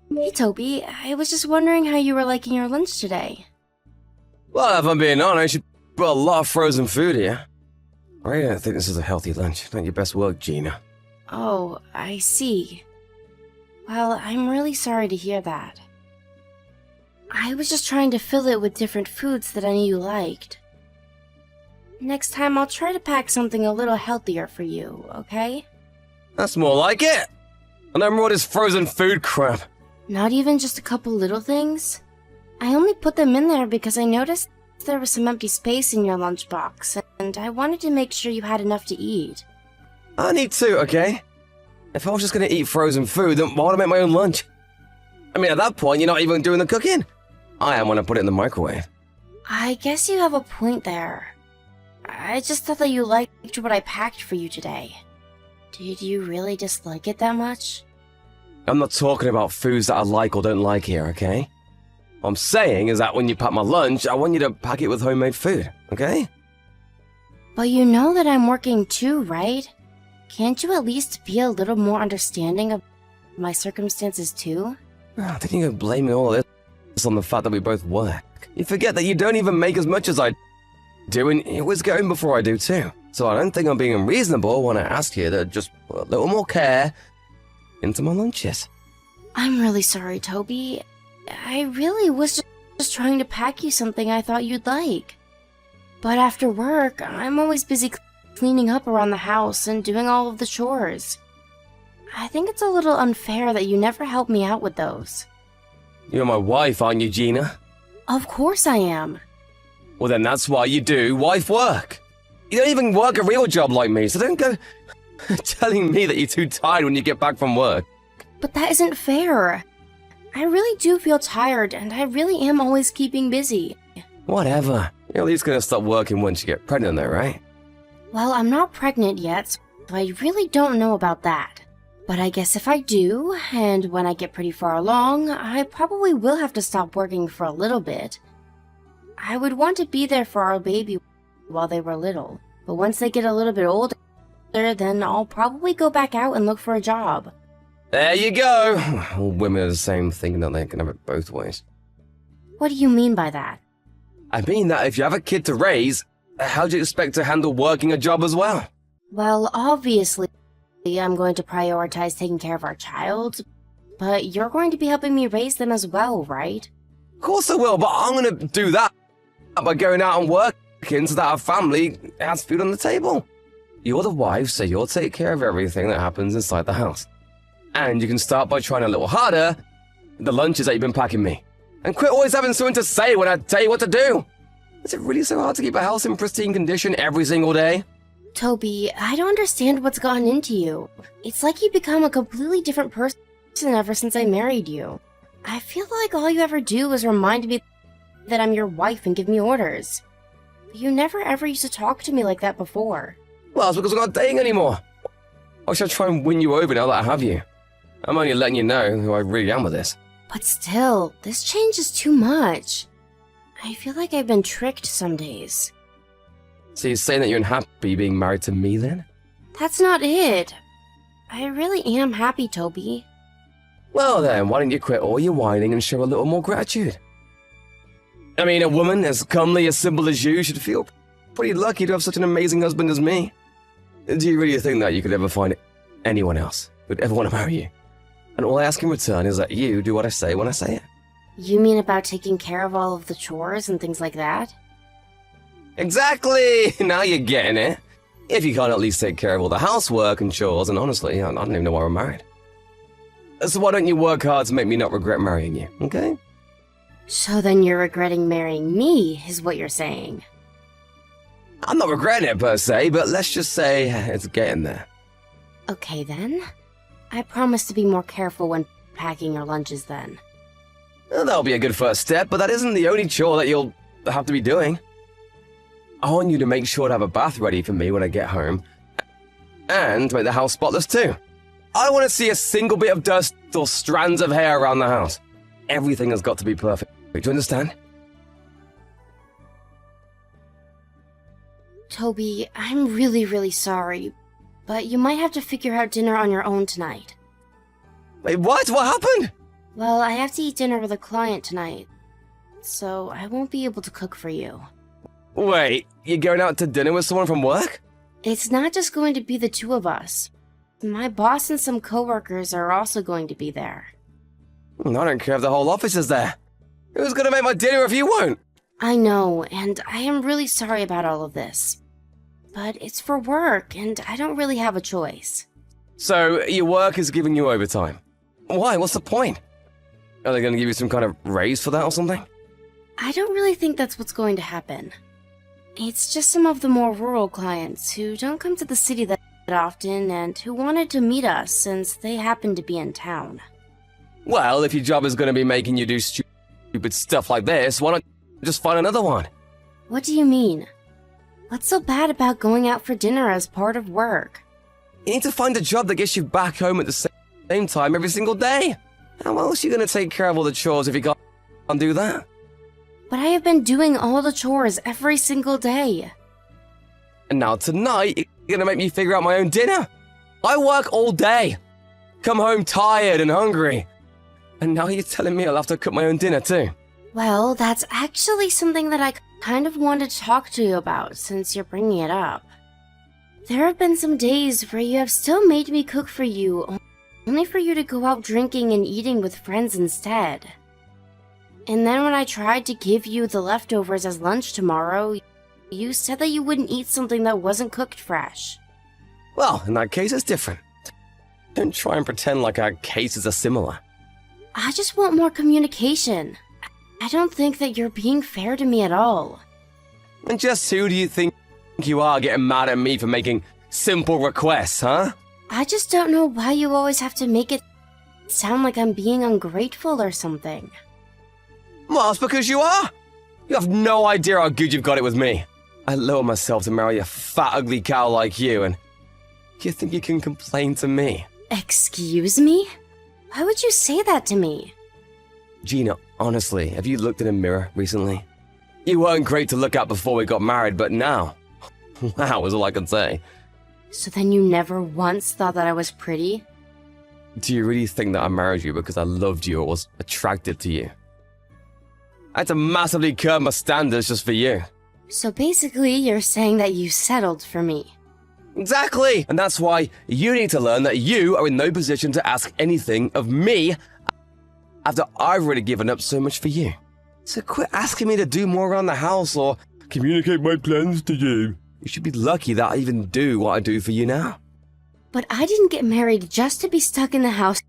Hey Toby, I was just wondering how you were liking your lunch today. Well, if I'm being honest, you brought a lot of frozen food here. I really don't think this is a healthy lunch. Not your best work, Gina. Oh, I see. Well, I'm really sorry to hear that. I was just trying to fill it with different foods that I knew you liked. Next time I'll try to pack something a little healthier for you, okay? That's more like it. I never all this frozen food crap. Not even just a couple little things? I only put them in there because I noticed there was some empty space in your lunchbox, and I wanted to make sure you had enough to eat. I need to, okay? If I was just gonna eat frozen food, then why would I make my own lunch? I mean, at that point, you're not even doing the cooking. I am when I put it in the microwave. I guess you have a point there. I just thought that you liked what I packed for you today. Did you really dislike it that much? I'm not talking about foods that I like or don't like here, okay? What I'm saying is that when you pack my lunch, I want you to pack it with homemade food, okay? But you know that I'm working too, right? Can't you at least be a little more understanding of my circumstances too? I think you're blaming all of this on the fact that we both work. You forget that you don't even make as much as I do, and you always get home before I do too. So I don't think I'm being unreasonable when I ask you to just put a little more care into my lunches. I'm really sorry, Toby. I really was just trying to pack you something I thought you'd like. But after work, I'm always busy cleaning up around the house and doing all of the chores. I think it's a little unfair that you never help me out with those. You're my wife, aren't you, Gina? Of course I am. Well, then that's why you do wife work. You don't even work a real job like me, so don't go telling me that you're too tired when you get back from work. But that isn't fair. I really do feel tired, and I really am always keeping busy. Whatever. You're at least gonna stop working once you get pregnant though, right? Well, I'm not pregnant yet, so I really don't know about that. But I guess if I do, and when I get pretty far along, I probably will have to stop working for a little bit. I would want to be there for our baby while they were little, but once they get a little bit older, then I'll probably go back out and look for a job. There you go. All women are the same, thinking that they can have it both ways. What do you mean by that? I mean that if you have a kid to raise, how do you expect to handle working a job as well? Well, obviously, I'm going to prioritize taking care of our child, but you're going to be helping me raise them as well, right? Of course I will, but I'm gonna do that by going out and working so that our family has food on the table. You're the wife, so you'll take care of everything that happens inside the house. And you can start by trying a little harder the lunches that you've been packing me. And quit always having something to say when I tell you what to do. Is it really so hard to keep a house in pristine condition every single day? Toby, I don't understand what's gotten into you. It's like you've become a completely different person ever since I married you. I feel like all you ever do is remind me that I'm your wife and give me orders. But you never ever used to talk to me like that before. Well, it's because I'm not dating anymore. Why should I try and win you over now that I have you? I'm only letting you know who I really am with this. But still, this change is too much. I feel like I've been tricked some days. So you're saying that you're unhappy being married to me then? That's not it. I really am happy, Toby. Well then, why don't you quit all your whining and show a little more gratitude? I mean, a woman as comely, as simple as you should feel pretty lucky to have such an amazing husband as me. Do you really think that you could ever find anyone else who'd ever want to marry you? And all I ask in return is that you do what I say when I say it. You mean about taking care of all of the chores and things like that? Exactly! Now you're getting it. If you can't at least take care of all the housework and chores, and honestly, I don't even know why we're married. So why don't you work hard to make me not regret marrying you, okay? So then you're regretting marrying me, is what you're saying. I'm not regretting it per se, but let's just say it's getting there. Okay then. I promise to be more careful when packing your lunches then. Well, that'll be a good first step, but that isn't the only chore that you'll have to be doing. I want you to make sure to have a bath ready for me when I get home, and make the house spotless too. I don't want to see a single bit of dust or strands of hair around the house. Everything has got to be perfect. Do you understand? Toby, I'm really sorry, but you might have to figure out dinner on your own tonight. Wait, what? What happened? Well, I have to eat dinner with a client tonight, so I won't be able to cook for you. Wait, you're going out to dinner with someone from work? It's not just going to be the two of us. My boss and some coworkers are also going to be there. I don't care if the whole office is there. Who's gonna make my dinner if you won't? I know, and I am really sorry about all of this. But it's for work, and I don't really have a choice. So, your work is giving you overtime. Why? What's the point? Are they gonna give you some kind of raise for that or something? I don't really think that's what's going to happen. It's just some of the more rural clients who don't come to the city that often and who wanted to meet us since they happen to be in town. Well, if your job is gonna be making you do stupid stuff like this, why not just find another one? What do you mean? What's so bad about going out for dinner as part of work? You need to find a job that gets you back home at the same time every single day. How else are you gonna take care of all the chores if you can't do that? But I have been doing all the chores every single day. And now tonight, you're gonna make me figure out my own dinner? I work all day. Come home tired and hungry. And now you're telling me I'll have to cook my own dinner too? Well, that's actually something that I kind of wanted to talk to you about since you're bringing it up. There have been some days where you have still made me cook for you, only for you to go out drinking and eating with friends instead. And then when I tried to give you the leftovers as lunch tomorrow, you said that you wouldn't eat something that wasn't cooked fresh. Well, in that case, it's different. Don't try and pretend like our cases are similar. I just want more communication. I don't think that you're being fair to me at all. And just who do you think you are getting mad at me for making simple requests, huh? I just don't know why you always have to make it sound like I'm being ungrateful or something. Well, it's because you are. You have no idea how good you've got it with me. I lower myself to marry a fat, ugly cow like you, and you think you can complain to me? Excuse me? Why would you say that to me? Gina, honestly, have you looked in a mirror recently? You weren't great to look at before we got married, but now... wow, is all I can say. So then you never once thought that I was pretty? Do you really think that I married you because I loved you or was attracted to you? I had to massively curb my standards just for you. So basically, you're saying that you settled for me. Exactly! And that's why you need to learn that you are in no position to ask anything of me after I've already given up so much for you. So quit asking me to do more around the house or communicate my plans to you. You should be lucky that I even do what I do for you now. But I didn't get married just to be stuck in the house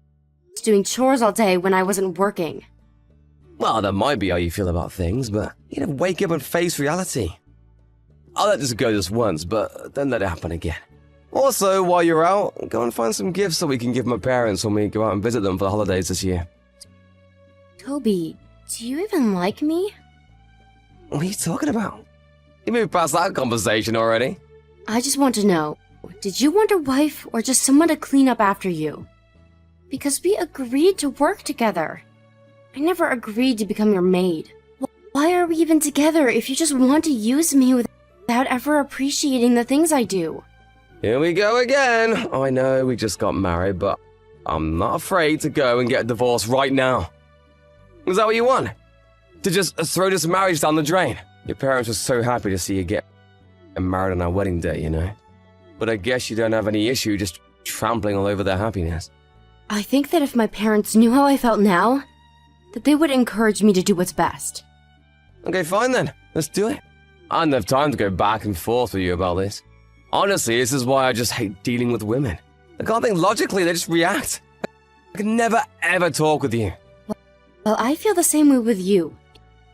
doing chores all day when I wasn't working. Well, that might be how you feel about things, but you know, wake up and face reality. I'll let this go just once, but don't let it happen again. Also, while you're out, go and find some gifts so we can give my parents when we go out and visit them for the holidays this year. Toby, do you even like me? What are you talking about? You moved past that conversation already. I just want to know, did you want a wife or just someone to clean up after you? Because we agreed to work together. I never agreed to become your maid. Why are we even together if you just want to use me without ever appreciating the things I do? Here we go again. I know we just got married, but I'm not afraid to go and get a divorce right now. Is that what you want? To just throw this marriage down the drain? Your parents were so happy to see you get married on our wedding day, you know? But I guess you don't have any issue just trampling all over their happiness. I think that if my parents knew how I felt now, that they would encourage me to do what's best. Okay, fine then. Let's do it. I don't have time to go back and forth with you about this. Honestly, this is why I just hate dealing with women. I can't think logically, they just react. I can never ever talk with you. Well, I feel the same way with you.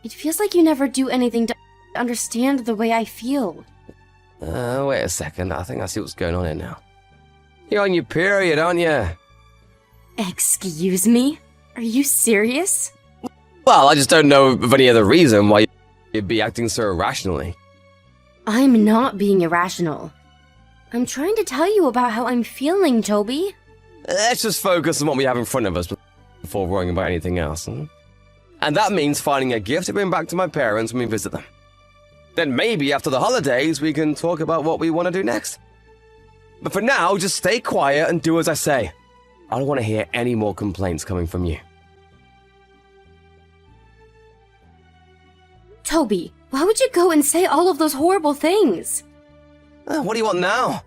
It feels like you never do anything to understand the way I feel. Wait a second. I think I see what's going on here now. You're on your period, aren't you? Excuse me? Are you serious? Well, I just don't know of any other reason why you'd be acting so irrationally. I'm not being irrational. I'm trying to tell you about how I'm feeling, Toby. Let's just focus on what we have in front of us before worrying about anything else. And that means finding a gift to bring back to my parents when we visit them. Then maybe after the holidays, we can talk about what we want to do next. But for now, just stay quiet and do as I say. I don't want to hear any more complaints coming from you. Toby, why would you go and say all of those horrible things? What do you want now?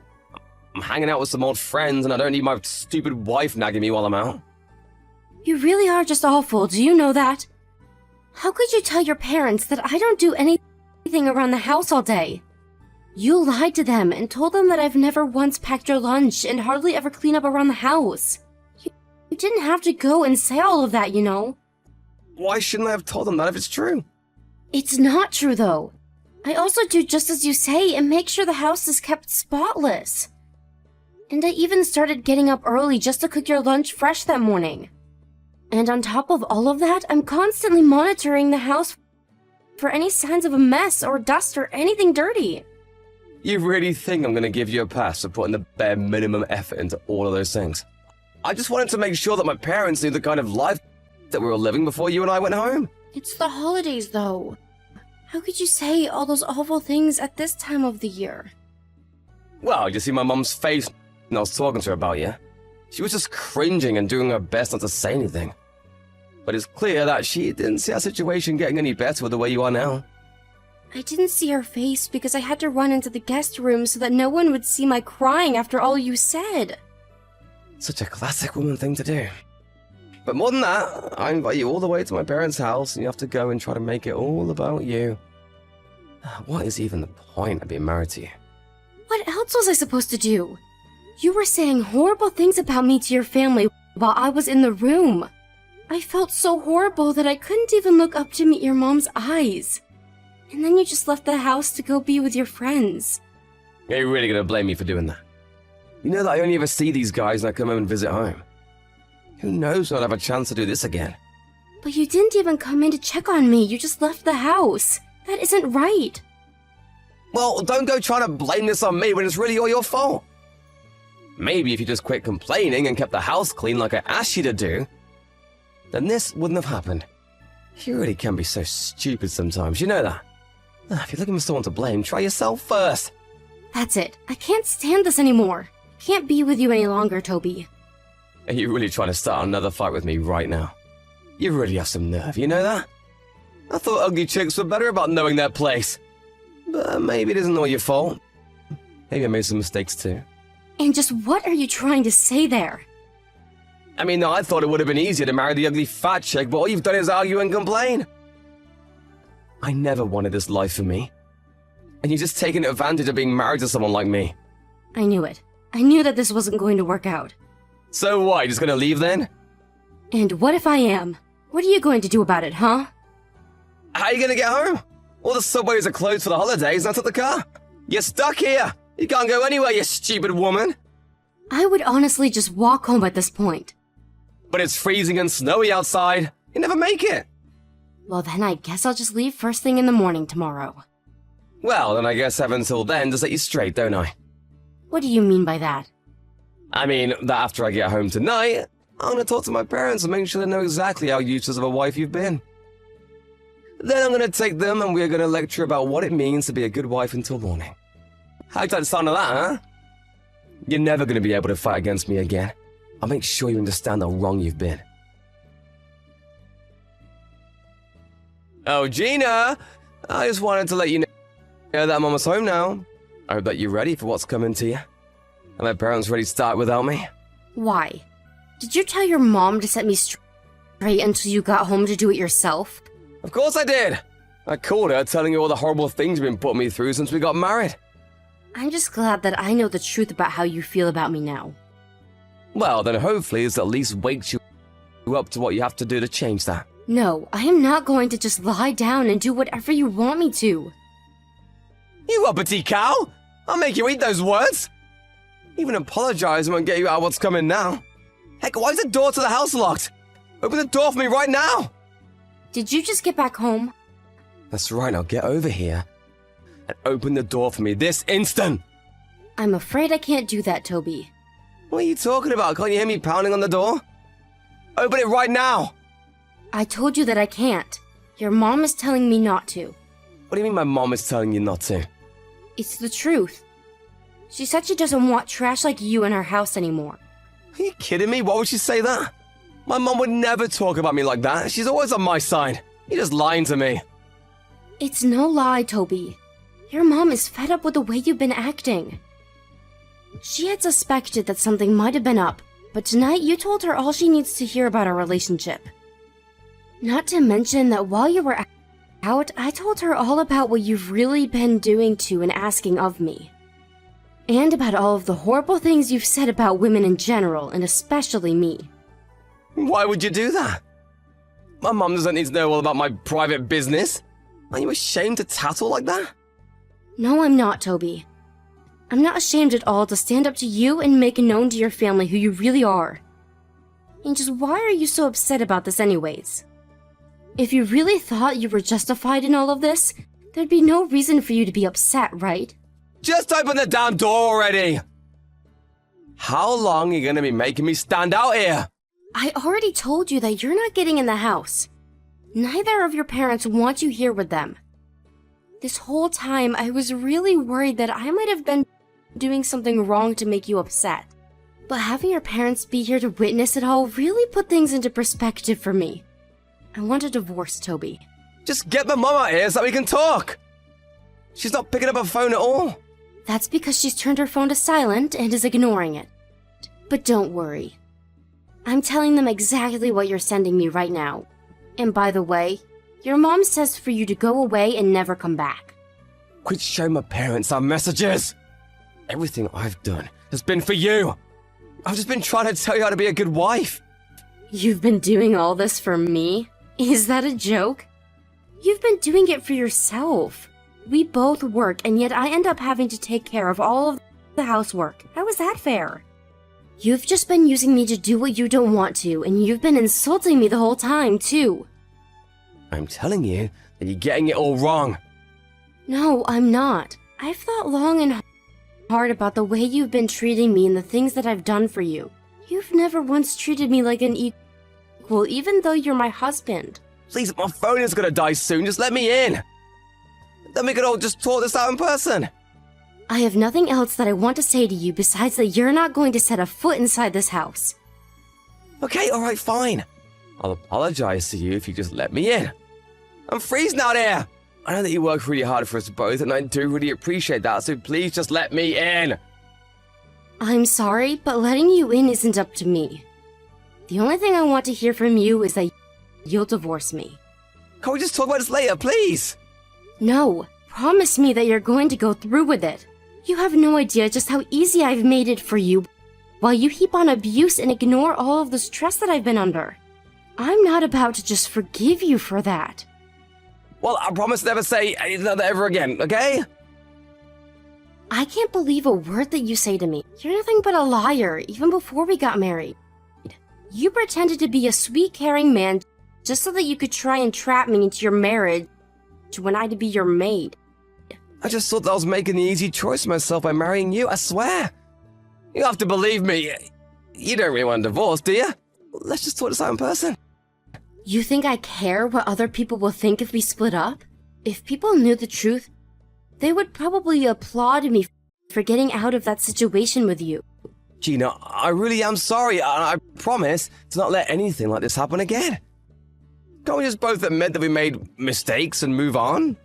I'm hanging out with some old friends and I don't need my stupid wife nagging me while I'm out. You really are just awful, do you know that? How could you tell your parents that I don't do anything around the house all day? You lied to them and told them that I've never once packed your lunch and hardly ever clean up around the house. You didn't have to go and say all of that, you know. Why shouldn't I have told them that if it's true? It's not true, though. I also do just as you say and make sure the house is kept spotless. And I even started getting up early just to cook your lunch fresh that morning. And on top of all of that, I'm constantly monitoring the house for any signs of a mess or dust or anything dirty. You really think I'm gonna give you a pass for putting the bare minimum effort into all of those things? I just wanted to make sure that my parents knew the kind of life that we were living before you and I went home. It's the holidays, though. How could you say all those awful things at this time of the year? Well, you see my mum's face when I was talking to her about you. She was just cringing and doing her best not to say anything. But it's clear that she didn't see our situation getting any better with the way you are now. I didn't see her face because I had to run into the guest room so that no one would see my crying after all you said. Such a classic woman thing to do. But more than that, I invite you all the way to my parents' house and you have to go and try to make it all about you. What is even the point of being married to you? What else was I supposed to do? You were saying horrible things about me to your family while I was in the room. I felt so horrible that I couldn't even look up to meet your mom's eyes. And then you just left the house to go be with your friends. Are you really gonna blame me for doing that? You know that I only ever see these guys when I come home and visit home. Who knows when I'll have a chance to do this again? But you didn't even come in to check on me, you just left the house. That isn't right. Well, don't go trying to blame this on me when it's really all your fault. Maybe if you just quit complaining and kept the house clean like I asked you to do, then this wouldn't have happened. You really can be so stupid sometimes, you know that? If you're looking for someone to blame, try yourself first. That's it. I can't stand this anymore. Can't be with you any longer, Toby. Are you really trying to start another fight with me right now? You really have some nerve, you know that? I thought ugly chicks were better about knowing their place. But maybe it isn't all your fault. Maybe I made some mistakes too. And just what are you trying to say there? I mean, I thought it would have been easier to marry the ugly fat chick, but all you've done is argue and complain. I never wanted this life for me. And you're just taking advantage of being married to someone like me. I knew it. I knew that this wasn't going to work out. So what, you just gonna leave then? And what if I am? What are you going to do about it, huh? How are you gonna get home? All the subways are closed for the holidays and I took the car. You're stuck here. You can't go anywhere, you stupid woman. I would honestly just walk home at this point. But it's freezing and snowy outside. You never make it. Well, then I guess I'll just leave first thing in the morning tomorrow. Well, then I guess I have until then to set you straight, don't I? What do you mean by that? I mean, that after I get home tonight, I'm gonna talk to my parents and make sure they know exactly how useless of a wife you've been. Then I'm gonna take them and we're gonna lecture about what it means to be a good wife until morning. How'd that sound of that, huh? You're never gonna be able to fight against me again. I'll make sure you understand how wrong you've been. Oh, Gina! I just wanted to let you know that I'm almost home now. I hope that you're ready for what's coming to you. Are my parents ready to start without me? Why? Did you tell your mom to set me straight until you got home to do it yourself? Of course I did! I called her telling her all the horrible things you've been putting me through since we got married. I'm just glad that I know the truth about how you feel about me now. Well, then hopefully this at least wakes you up to what you have to do to change that. No, I am not going to just lie down and do whatever you want me to. You uppity cow! I'll make you eat those words! Even apologizing won't get you out of what's coming now. Heck, why is the door to the house locked? Open the door for me right now! Did you just get back home? That's right, now get over here and open the door for me this instant! I'm afraid I can't do that, Toby. What are you talking about? Can't you hear me pounding on the door? Open it right now! I told you that I can't. Your mom is telling me not to. What do you mean my mom is telling you not to? It's the truth. She said she doesn't want trash like you in her house anymore. Are you kidding me? Why would she say that? My mom would never talk about me like that. She's always on my side. You're just lying to me. It's no lie, Toby. Your mom is fed up with the way you've been acting. She had suspected that something might have been up, but tonight you told her all she needs to hear about our relationship. Not to mention that while you were out, I told her all about what you've really been doing to and asking of me. And about all of the horrible things you've said about women in general, and especially me. Why would you do that? My mum doesn't need to know all about my private business. Are you ashamed to tattle like that? No, I'm not, Toby. I'm not ashamed at all to stand up to you and make known to your family who you really are. And just why are you so upset about this anyways? If you really thought you were justified in all of this, there'd be no reason for you to be upset, right? Just open the damn door already! How long are you gonna be making me stand out here? I already told you that you're not getting in the house. Neither of your parents want you here with them. This whole time, I was really worried that I might have been doing something wrong to make you upset. But having your parents be here to witness it all really put things into perspective for me. I want a divorce, Toby. Just get my mum out here so we can talk! She's not picking up her phone at all. That's because she's turned her phone to silent and is ignoring it. But don't worry. I'm telling them exactly what you're sending me right now. And by the way, your mom says for you to go away and never come back. Quit showing my parents our messages! Everything I've done has been for you! I've just been trying to tell you how to be a good wife! You've been doing all this for me? Is that a joke? You've been doing it for yourself. We both work, and yet I end up having to take care of all of the housework. How is that fair? You've just been using me to do what you don't want to, and you've been insulting me the whole time, too. I'm telling you that you're getting it all wrong. No, I'm not. I've thought long and hard about the way you've been treating me and the things that I've done for you. You've never once treated me like an equal, even though you're my husband. Please, my phone is gonna die soon, just let me in! Then we could all just talk this out in person! I have nothing else that I want to say to you besides that you're not going to set a foot inside this house. Okay, alright, fine. I'll apologize to you if you just let me in. I'm freezing out here! I know that you work really hard for us both, and I do really appreciate that, so please just let me in! I'm sorry, but letting you in isn't up to me. The only thing I want to hear from you is that you'll divorce me. Can we just talk about this later, please? No, promise me that you're going to go through with it. You have no idea just how easy I've made it for you, while you heap on abuse and ignore all of the stress that I've been under. I'm not about to just forgive you for that. Well, I promise never say anything like that ever again, okay? I can't believe a word that you say to me. You're nothing but a liar, even before we got married. You pretended to be a sweet, caring man just so that you could try and trap me into your marriage when I'd be your maid. I just thought that I was making the easy choice for myself by marrying you, I swear. You have to believe me. You don't really want a divorce, do you? Let's just talk this out in person. You think I care what other people will think if we split up? If people knew the truth, they would probably applaud me for getting out of that situation with you. Gina, I really am sorry, and I promise to not let anything like this happen again. Can't we just both admit that we made mistakes and move on?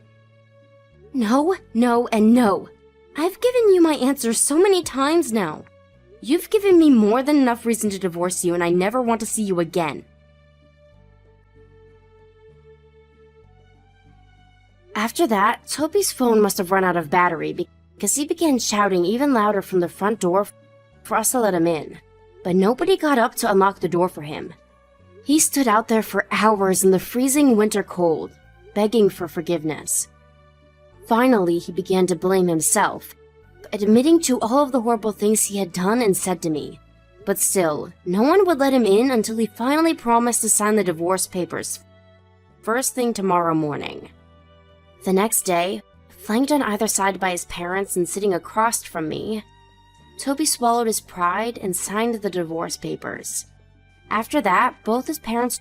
No, no, and no. I've given you my answer so many times now. You've given me more than enough reason to divorce you, and I never want to see you again. After that, Toby's phone must have run out of battery because he began shouting even louder from the front door for us to let him in. But nobody got up to unlock the door for him. He stood out there for hours in the freezing winter cold, begging for forgiveness. Finally, he began to blame himself, admitting to all of the horrible things he had done and said to me. But still, no one would let him in until he finally promised to sign the divorce papers first thing tomorrow morning. The next day, flanked on either side by his parents and sitting across from me, Toby swallowed his pride and signed the divorce papers. After that, both his parents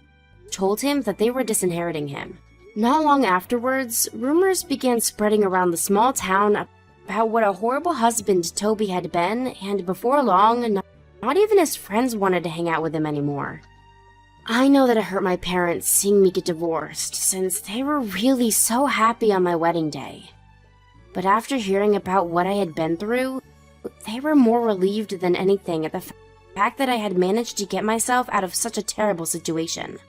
told him that they were disinheriting him. Not long afterwards, rumors began spreading around the small town about what a horrible husband Toby had been, and before long, not even his friends wanted to hang out with him anymore. I know that it hurt my parents seeing me get divorced, since they were really so happy on my wedding day. But after hearing about what I had been through, they were more relieved than anything at the fact that I had managed to get myself out of such a terrible situation.